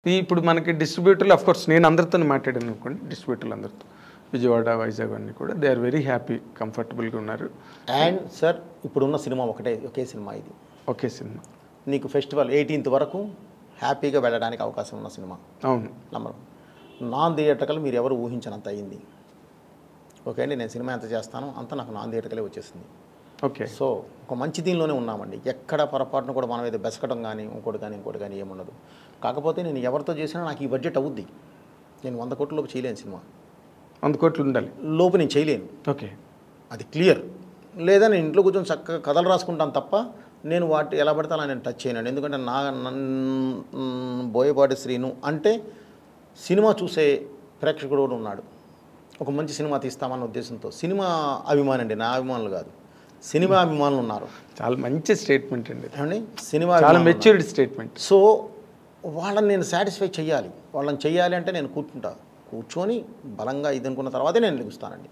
ఇప్పుడు మనకి డిస్ట్రిబ్యూటర్లు ఆఫ్ కోర్స్ నేను అందరితో మాట్లాడాను అనుకోండి, డిస్ట్రిబ్యూటర్లు అందరితో విజయవాడ వైజాగ్ అన్నీ కూడా దే ఆర్ వెరీ హ్యాపీ, కంఫర్టబుల్గా ఉన్నారు. అండ్ సార్ ఇప్పుడున్న సినిమా ఒకే సినిమా ఇది. ఒకే సినిమా నీకు ఫెస్టివల్ 18th వరకు హ్యాపీగా వెళ్ళడానికి అవకాశం ఉన్న సినిమా. అవును. నంబర్ నాన్ థియేటర్కల్ మీరు ఎవరు ఊహించనంత అయింది. ఓకే అండి, నేను సినిమా ఎంత చేస్తానో అంత నాకు నాన్ థియేటర్కలే వచ్చేసింది. ఓకే. సో ఒక మంచి దీనిలోనే ఉన్నామండి. ఎక్కడ పొరపాటును కూడా మనం ఏదో బెసకటం కానీ ఇంకోటి కానీ ఏముండదు. కాకపోతే నేను ఎవరితో చేసినా నాకు ఈ బడ్జెట్ అవుద్ది. నేను 100 కోట్ల లోపు చేయలేను సినిమా. 100 కోట్లు ఉండాలి లోపు నేను చేయలేను. ఓకే, అది క్లియర్. లేదా నేను ఇంట్లో కూర్చొని చక్కగా కథలు రాసుకుంటాను తప్ప నేను వాటి ఎలా పడితే అలా నేను టచ్ చేయనండి. ఎందుకంటే బోయపాటి శ్రీను అంటే సినిమా చూసే ప్రేక్షకుడు కూడా ఉన్నాడు. ఒక మంచి సినిమా తీస్తామన్న ఉద్దేశంతో సినిమా అభిమాని అండి, నా అభిమానులు కాదు, సినిమా అభిమానులు ఉన్నారు. చాలా మంచి స్టేట్మెంట్ అండి, ఏమండి, సినిమా చాలా మెచ్యూర్డ్ స్టేట్మెంట్. సో వాళ్ళని నేను సాటిస్ఫై చేయాలి. వాళ్ళని చేయాలి అంటే నేను కూర్చొని బలంగా ఇది అనుకున్న తర్వాతే నేను లెగుస్తానండి.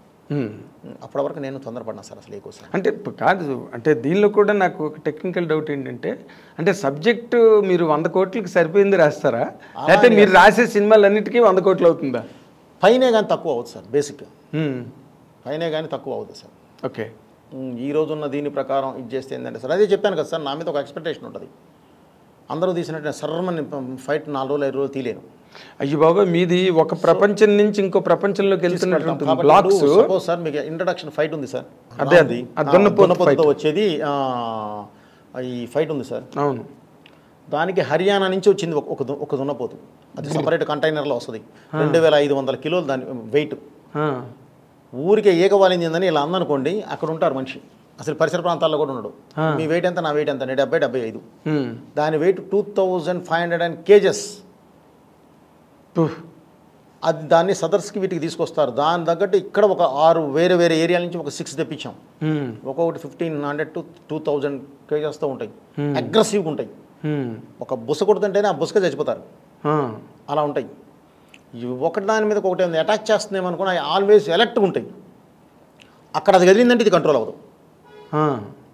అప్పటి వరకు నేను తొందరపడినా సార్ అసలు ఏకోసం అంటే కాదు. అంటే దీనిలో కూడా నాకు ఒక టెక్నికల్ డౌట్ ఏంటంటే, అంటే సబ్జెక్టు మీరు 100 కోట్లకి సరిపోయింది రాస్తారా, లేకపోతే మీరు రాసే సినిమాలన్నిటికీ 100 కోట్లు అవుతుందా? పైనే కానీ తక్కువ అవుతుంది సార్. బేసిక్గా పైనే కానీ తక్కువ అవుతుంది సార్. ఓకే. ఈ రోజున్న దీని ప్రకారం ఇది చేస్తే ఏంటంటే సార్, అదే చెప్పాను కదా సార్, నా మీద ఒక ఎక్స్పెక్టేషన్ ఉంటుంది. అందరూ తీసినట్టు నేను సర్రమని ఫైట్ 4 రోజులు 5 రోజులు తీలేను. అయ్యో బాబా, మీది ఒక ప్రపంచం నుంచి ఇంకో ప్రపంచంలోకి వెళ్తున్నటువంటి బ్లాక్స్. సపోజ్ సార్ మీకు ఇంట్రడక్షన్ ఫైట్ ఉంది సార్, అదే దున్నపోతుతో వచ్చేది ఈ ఫైట్ ఉంది సార్. అవును. దానికి హర్యానా నుంచి వచ్చింది ఒక దున్నపోతు. అది సపరేట్ కంటైనర్లో వస్తుంది. 2500 కిలోలు దాని వెయిట్. ఊరికే ఏకవాలిందని ఇలా అందనుకోండి, అక్కడ ఉంటారు మనిషి, అసలు పరిసర ప్రాంతాల్లో కూడా ఉండడు. మీ వెయిట్ ఎంత, నా వెయిట్ ఎంత, 70-75. దాని వెయిట్ 2500 kgs. అది దాన్ని సదర్స్కి వీటికి తీసుకొస్తారు. దాని తగ్గట్టు ఇక్కడ ఒక 6 వేరే ఏరియాల నుంచి ఒక 6 తెప్పించాం. ఒక్కొక్కటి 1500 to 2000 kgsతో ఉంటాయి. అగ్రెసివ్గా ఉంటాయి. ఒక బుస కొడుతుంటేనే ఆ బుసక చచ్చిపోతారు, అలా ఉంటాయి. ఒకటి దాని మీద ఒకటి అటాక్ చేస్తుందేమనుకుని అవి ఆల్వేస్ ఎలర్ట్గా ఉంటాయి. అక్కడ అది కదిలిందంటే ఇది కంట్రోల్ అవ్వదు,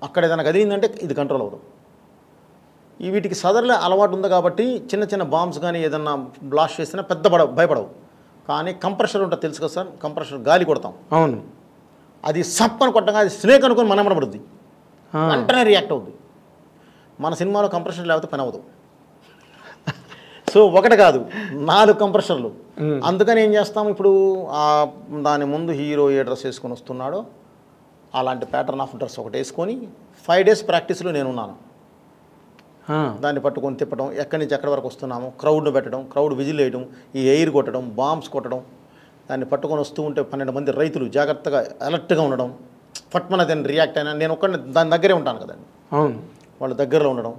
అక్కడ ఏదైనా కదిలిందంటే ఇది కంట్రోల్ అవ్వదు. వీటికి సదర్లో అలవాటు ఉంది కాబట్టి చిన్న బాంబ్స్ కానీ ఏదన్నా బ్లాస్ట్ చేసినా పెద్ద భయపడవు. కానీ కంప్రెషర్ ఉంటుంది తెలుసు కదా సార్, కంప్రెషర్ గాలి కొడతాం. అవును. అది సప్పని కొట్టగా అది స్నేక్ అనుకుని మనమడబడుద్ది, వెంటనే రియాక్ట్ అవుద్ది. మన సినిమాలో కంప్రెషర్ లేకపోతే పని అవ్వదు. సో ఒకటి కాదు 4 కంప్రెషర్లు. అందుకని ఏం చేస్తాం, ఇప్పుడు దాని ముందు హీరో ఏ డ్రెస్ వేసుకొని వస్తున్నాడో అలాంటి ప్యాటర్న్ ఆఫ్ డ్రెస్ ఒకటి వేసుకొని 5 days ప్రాక్టీస్లో నేనున్నాను. దాన్ని పట్టుకొని తిప్పడం, ఎక్కడి నుంచి ఎక్కడి వరకు వస్తున్నాము, క్రౌడ్ను పెట్టడం, క్రౌడ్ విజిల్ వేయడం, ఈ ఎయిర్ కొట్టడం, బాంబ్స్ కొట్టడం, దాన్ని పట్టుకొని వస్తూ ఉంటే 12 మంది రైతులు జాగ్రత్తగా అలర్ట్గా ఉండడం, ఫట్మన దాన్ని రియాక్ట్ అయినా నేను ఒక్కడిని దాని దగ్గరే ఉంటాను కదండి. అవును. వాళ్ళ దగ్గరలో ఉండడం.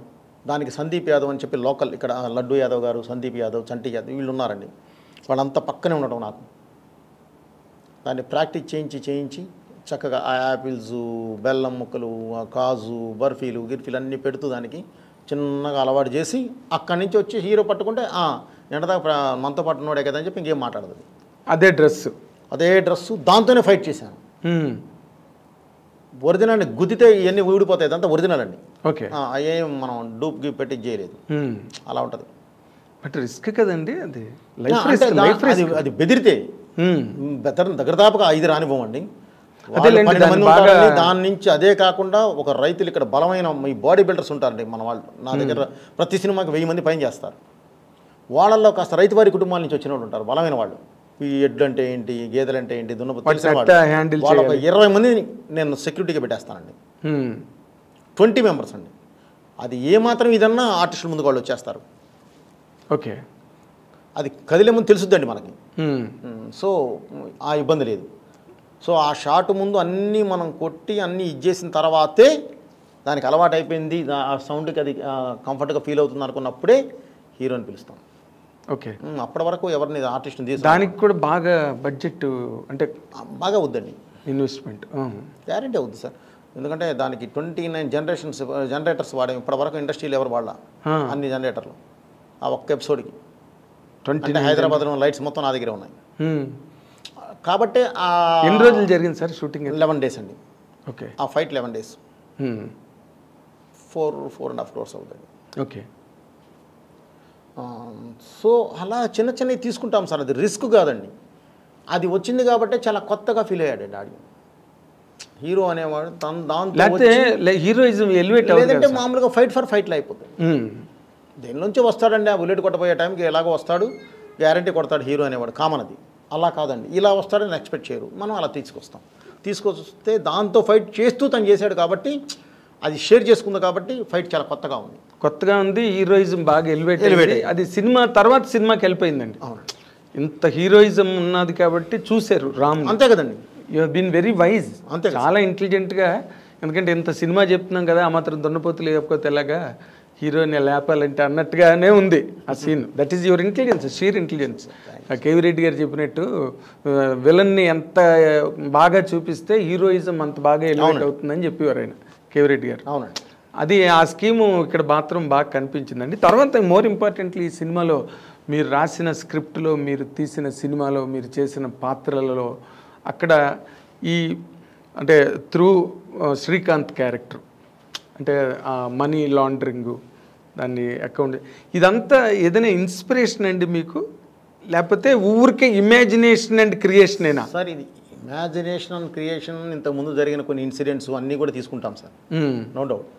దానికి సందీప్ యాదవ్ అని చెప్పి లోకల్ ఇక్కడ లడ్డు యాదవ్ గారు, సందీప్ యాదవ్, చంటి యాదవ్ వీళ్ళు ఉన్నారండి. వాళ్ళంతా పక్కనే ఉండడం నాకు. దాన్ని ప్రాక్టీస్ చేయించి చక్కగా ఆ యాపిల్స్, బెల్లం ముక్కలు, కాజు, బర్ఫీలు, గిర్ఫీలు అన్నీ పెడుతూ దానికి చిన్నగా అలవాటు చేసి అక్కడి నుంచి వచ్చి హీరో పట్టుకుంటే ఎండదాకా మనతో పాటు ఉన్నాడే కదా అని చెప్పి ఇంకేం మాట్లాడదు. అదే డ్రెస్సు దాంతోనే ఫైట్ చేశాను. ఒరిజినల్ అండి, గుద్దితే ఇవన్నీ ఊడిపోతాయి, అదంతా ఒరిజినల్ అండి. ఓకే. అవేం మనం డూప్కి పెట్టి చేయలేదు, అలా ఉంటుంది. బట్ రిస్క్ కదండి అది, అది బెదిరితే దగ్గర దాపుగా 5 రానివ్వమండి. దాని నుంచి అదే కాకుండా ఒక రైతులు ఇక్కడ బలమైన ఈ బాడీ బిల్డర్స్ ఉంటారండి మన వాళ్ళు. నా దగ్గర ప్రతి సినిమాకి 1000 మంది పైన చేస్తారు. వాళ్ళల్లో కాస్త రైతు వారి కుటుంబాల నుంచి వచ్చిన వాళ్ళు ఉంటారు, బలమైన వాళ్ళు. ఈ ఎడ్లు అంటే ఏంటి, గేదెలు అంటే ఏంటి, దున్నపోతు వాళ్ళు ఒక 20 మందిని నేను సెక్యూరిటీగా పెట్టేస్తానండి. 20 members అండి. అది ఏమాత్రం ఇదన్నా ఆర్టిస్టుల ముందుకు వాళ్ళు వచ్చేస్తారు. ఓకే. అది కదిలే ముందు తెలుసుద్దండి మనకి. సో ఆ ఇబ్బంది లేదు. సో ఆ షాట్ ముందు అన్నీ మనం కొట్టి అన్నీ ఇచ్చేసిన తర్వాతే దానికి అలవాటు అయిపోయింది, ఆ సౌండ్కి అది కంఫర్ట్గా ఫీల్ అవుతుంది అనుకున్నప్పుడే హీరోని పిలుస్తాం. ఓకే. అప్పటి వరకు ఎవరిని ఆర్టిస్ట్ని తీసి దానికి కూడా బాగా బడ్జెట్ అంటే బాగా వద్దండి, ఇన్వెస్ట్మెంట్ గ్యారెంటీ అవుద్ది సార్. ఎందుకంటే దానికి 29 జనరేటర్స్ వాడాము ఇప్పటి వరకు. ఇండస్ట్రీలో ఎవరు వాడాల అన్ని జనరేటర్లు ఆ ఒక్క ఎపిసోడ్కి. అంటే హైదరాబాద్లో లైట్స్ మొత్తం నా దగ్గరే ఉన్నాయి కాబట్టి. ఎన్ని రోజులు జరిగింది సార్ షూటింగ్? 11 days అండి. ఓకే. ఆ ఫైట్ 11 days, 4.5 crores అవుతుంది. ఓకే. సో అలా చిన్న చిన్నవి తీసుకుంటాం సార్, అది రిస్క్ కాదండి. అది వచ్చింది కాబట్టి చాలా కొత్తగా ఫీల్ అయ్యాడండి ఆడియో. హీరో అనేవాడు దాంతో లేకపోతే హీరోయిజం ఎలివేట్ లేదంటే మామూలుగా ఫైట్ ఫర్ ఫైట్లు అయిపోతుంది. దేనిలోంచి వస్తాడండి, ఆ బుల్లెట్ కొట్టబోయే టైంకి ఎలాగో వస్తాడు, గ్యారంటీ కొడతాడు హీరో అనేవాడు, కామన్ అది. అలా కాదండి, ఇలా వస్తాడని ఎక్స్పెక్ట్ చేయరు, మనం అలా తీసుకొస్తే దాంతో ఫైట్ చేస్తూ తను చేశాడు కాబట్టి, అది షేర్ చేసుకుంది కాబట్టి ఫైట్ చాలా కొత్తగా ఉంది. హీరోయిజం బాగా ఎలివేట్ అది సినిమా తర్వాత సినిమాకి వెళ్ళిపోయిందండి. ఇంత హీరోయిజం ఉన్నది కాబట్టి చూశారు రామ్. అంతే కదండి. You have been very wise, అంతే, చాలా ఇంటెలిజెంట్గా. ఎందుకంటే ఇంత సినిమా చెప్తున్నాం కదా, ఆ మాత్రం దున్నపోతులు లేకపోతే ఎలాగా హీరోయిన్ లేపాలంటే అన్నట్టుగానే ఉంది ఆ scene. That is your intelligence, sheer intelligence. KV Reddy garu చెప్పినట్టు విలన్ని ఎంత బాగా చూపిస్తే హీరోయిజం అంత బాగా ఎలివేట్ అవుతుందని చెప్పేవారు ఆయన, కేవీ రెడ్డి గారు. అవునండి. అది ఆ స్కీము ఇక్కడ మాత్రం బాగా కనిపించిందండి. తర్వాత మోర్ ఇంపార్టెంట్లీ ఈ సినిమాలో మీరు రాసిన స్క్రిప్ట్లో, మీరు తీసిన సినిమాలో, మీరు చేసిన పాత్రలలో అక్కడ ఈ అంటే త్రూ శ్రీకాంత్ క్యారెక్టర్, అంటే మనీ లాండరింగు, దాన్ని అకౌంట్, ఇదంతా ఏదైనా ఇన్స్పిరేషన్ అండి మీకు, లేకపోతే ఊరికే ఇమాజినేషన్ అండ్ క్రియేషన్ అయినా? సార్ ఇది ఇమాజినేషన్ అండ్ క్రియేషన్, ఇంతకుముందు జరిగిన కొన్ని ఇన్సిడెంట్స్ అన్నీ కూడా తీసుకుంటాం సార్, నో డౌట్.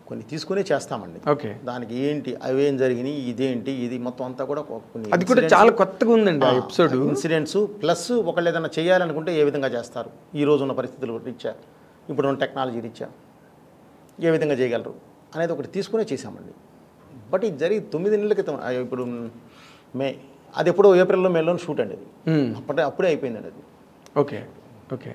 కొన్ని తీసుకునే చేస్తామండి. ఓకే, దానికి ఏంటి, అవేం జరిగినాయి, ఇదేంటి, ఇది మొత్తం అంతా కూడా కొన్ని, అది కూడా చాలా కొత్తగా ఉందండి ఆ ఎపిసోడ్. ఇన్సిడెంట్స్ ప్లస్ ఒకళ్ళు ఏదైనా చేయాలనుకుంటే ఏ విధంగా చేస్తారు, ఈ రోజు ఉన్న పరిస్థితులు రీత్యా, ఇప్పుడున్న టెక్నాలజీ రీత్యా ఏ విధంగా చేయగలరు అనేది ఒకటి తీసుకునే చేసామండి. బట్ ఇది జరిగి 9 నెలల క్రితం, ఇప్పుడు మే, అది ఎప్పుడో ఏప్రిల్లో మేలో షూట్ అండి అది, అప్పుడే అయిపోయిందండి అది. Okay okay.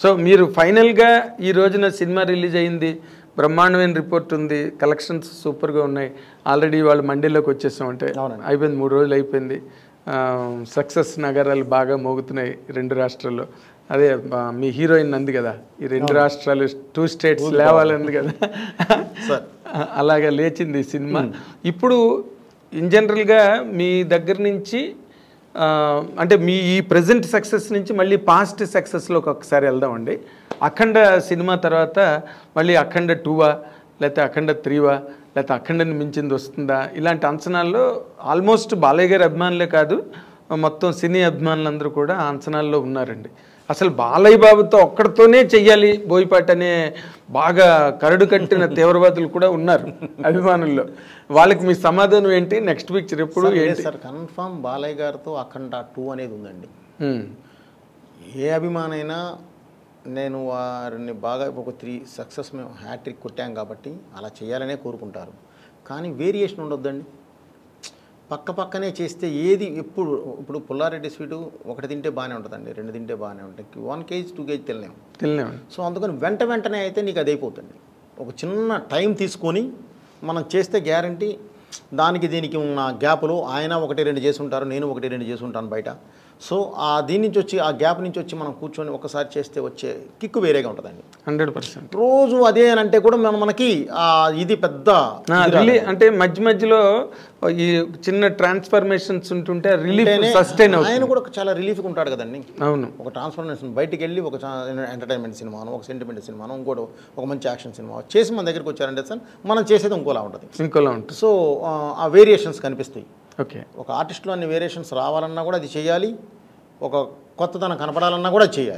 సో మీరు ఫైనల్గా ఈ రోజున సినిమా రిలీజ్ అయింది, బ్రహ్మాండమైన రిపోర్ట్ ఉంది, కలెక్షన్స్ సూపర్గా ఉన్నాయి, ఆల్రెడీ వాళ్ళు మండీలోకి వచ్చేసాం, అంటే అయిపోయింది, 3 రోజులు అయిపోయింది, సక్సెస్ నగరాలు బాగా మోగుతున్నాయి 2 రాష్ట్రాల్లో. అదే మీ హీరోయిన్ అంది కదా, ఈ 2 రాష్ట్రాలు 2 స్టేట్స్ లేవాలంది కదా, అలాగా లేచింది ఈ సినిమా. ఇప్పుడు ఇన్ జనరల్గా మీ దగ్గర నుంచి అంటే మీ ఈ ప్రజెంట్ సక్సెస్ నుంచి మళ్ళీ పాస్ట్ సక్సెస్లోకి ఒకసారి వెళ్దామండి. అఖండ సినిమా తర్వాత మళ్ళీ అఖండ 2వా, లేకపోతే అఖండ 3వా, లేకపోతే అఖండని మించింది వస్తుందా, ఇలాంటి అంచనాల్లో ఆల్మోస్ట్ బాలయ్య గారి అభిమానులే కాదు, మొత్తం సినీ అభిమానులందరూ కూడా అంచనాల్లో ఉన్నారండి. అసలు బాలయ్య బాబుతో ఒక్కడితోనే చెయ్యాలి బోయపాటి అనే బాగా కరడు కట్టిన తీవ్రవాదులు కూడా ఉన్నారు అభిమానుల్లో. వాళ్ళకి మీ సమాధానం ఏంటి? నెక్స్ట్ పిక్చర్ ఎప్పుడు ఏంటి సార్? కన్ఫర్మ్ బాలయ్య గారితో అఖండ 2 అనేది ఉందండి. ఏ అభిమానైనా నేను వారిని బాగా ఒక 3 సక్సెస్ మేము హ్యాట్రిక్ కొట్టాం కాబట్టి అలా చేయాలనే కోరుకుంటారు. కానీ వేరియేషన్ ఉండొద్దండి. పక్కనే చేస్తే ఏది ఇప్పుడు పుల్లారెడ్డి స్వీటు 1 తింటే బాగానే ఉంటుందండి, 2 తింటే బాగానే ఉంటాయి, 1 కేజీ 2 కేజీ తినలేము. సో అందుకని వెంటనే అయితే నీకు అది అయిపోతుంది. ఒక చిన్న టైం తీసుకొని మనం చేస్తే గ్యారంటీ, దానికి దీనికి ఉన్న గ్యాప్లో ఆయన 1-2 చేసి ఉంటారు, నేను 1-2 చేసి ఉంటాను బయట. సో దీని నుంచి వచ్చి, ఆ గ్యాప్ నుంచి వచ్చి మనం కూర్చొని ఒకసారి చేస్తే వచ్చే కిక్కు వేరేగా ఉంటుందండి. 100%. రోజు అదే అని అంటే కూడా మనకి ఇది పెద్ద అంటే మధ్యలో ఈ చిన్న ట్రాన్స్ఫర్మేషన్స్ ఉంటుంటే రిలీఫ్ సస్టైన్ అవుతుంది. ఆయన కూడా చాలా రిలీఫ్గా ఉంటాడు కదండి. అవును, ఒక ట్రాన్స్ఫర్మేషన్, బయటికి వెళ్ళి ఒక ఎంటర్టైన్మెంట్ సినిమాను, ఒక సెంటిమెంట్ సినిమాను, ఇంకోటి ఒక మంచి యాక్షన్ సినిమా చేసి మన దగ్గరికి వచ్చారంటే సార్ మనం చేసేది ఇంకోలా ఉంటుంది. సో ఆ వేరియేషన్స్ కనిపిస్తాయి. ఓకే, ఒక ఆర్టిస్ట్లో అన్ని వేరియేషన్స్ రావాలన్నా కూడా అది చేయాలి, ఒక కొత్తదనం కనపడాలన్నా కూడా చేయాలి.